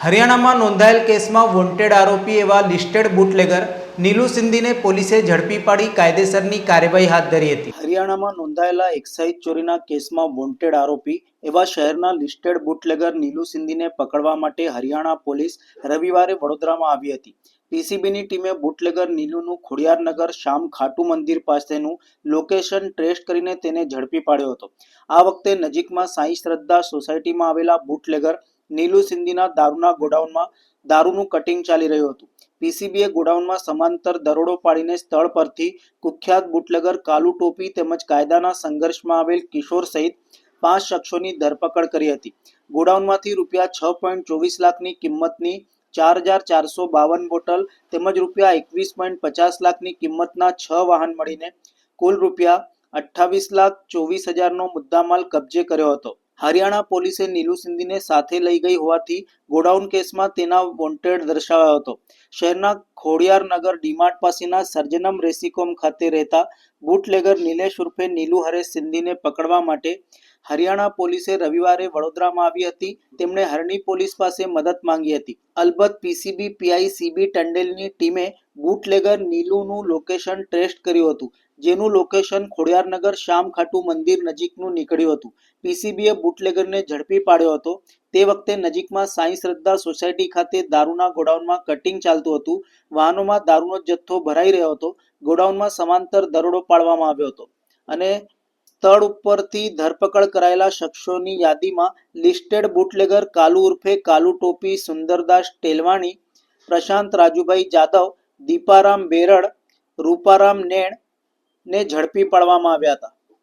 હરિયાણામાં નોંધાયેલ કેસમાં વોન્ટેડ આરોપી એવા લિસ્ટેડ બુટલેગર નીલુ સિંધીને પોલીસે ઝડપી પાડી કાયદેસરની કાર્યવાહી હાથ ધરી હતી। હરિયાણામાં નોંધાયેલા એક્સાઇઝ ચોરીના કેસમાં વોન્ટેડ આરોપી એવા શહેરના લિસ્ટેડ બુટલેગર નીલુ સિંધીને પકડવા માટે હરિયાણા પોલીસ રવિવારે વડોદરામાં આવી હતી। પીસીબીની ટીમે બુટલેગર નીલુનું ખોડિયારનગર શ્યામ ખાટુ મંદિર પાસેનું લોકેશન ટ્રેસ કરીને તેને ઝડપી પાડ્યો હતો। આ વખતે નજીકમાં સાંઈ શ્રદ્ધા સોસાયટીમાં આવેલા બુટલેગર નીલુ સિંધીના દારૂના ગોડાઉનમાં દારૂનું કટિંગ ચાલી રહ્યું હતું। પીસીબીએ ગોડાઉનમાં સમાંતર દરોડો પાડીને સ્થળ પરથી કુખ્યાત બુટલેગર કાલુ ટોપી તેમજ કાયદાના સંઘર્ષમાં આવેલ કિશોર સહિત 5 શખ્સોની ધરપકડ કરી હતી। ગોડાઉનમાંથી રૂપિયા 6.24 લાખની કિંમતની 4452 બોટલ તેમજ રૂપિયા 21.50 લાખની કિંમતના 6 વાહન મળીને કુલ રૂપિયા 28,24,000નો મુદ્દામાલ કબજે કર્યો હતો। હરિયાણા પોલીસે નીલુ સિંધીને સાથે લઈ ગઈ હોવાથી ગોડાઉન કેસમાં તેના વોન્ટેડ દર્શાવ્યો હતો। શહેરના ખોડિયારનગર ડીમાર્ટ પાસેના સર્જનમ રેસીકોમ ખાતે રહેતા બુટલેગર નિલેશ ઉર્ફે નીલુ હરેશ સિંધીને પકડવા માટે હરિયાણા પોલીસે રવિવારે વડોદરામાં આવી હતી। તેમણે હરણી પોલીસ પાસે મદદ માંગી હતી। અલબત્ત પીસીબી પીઆઈ સીબી ટંડેલની ટીમે બુટલેગર નીલુનું લોકેશન ટ્રેસ કર્યું હતું, જેનું લોકેશન ખોડિયારનગર શ્યામ ખાટુ મંદિર નજીકનું નીકળ્યું હતું। પીસીબીએ બુટલેગરને ઝડપી પાડ્યો હતો। તે વખતે નજીકમાં સાંઈ શ્રદ્ધા સોસાયટી ખાતે દારૂના ગોડાઉનમાં કટિંગ ચાલતું હતું। વાહનોમાં દારૂનો જથ્થો ભરાઈ રહ્યો હતો। ગોડાઉનમાં સમાંતર દરોડો પાડવામાં આવ્યો હતો અને સ્થળ ઉપરથી ધરપકડ કરાયેલા શખ્સોની યાદીમાં લિસ્ટેડ બુટલેગર કાલુ ઉર્ફે કાલુ ટોપી, સુંદરદાસ ટેલવાણી, પ્રશાંત રાજુભાઈ જાદવ, દીપારામ બેરડ, રૂપારામ નેણ ને ઝડપી પાડવામાં આવ્યા હતા।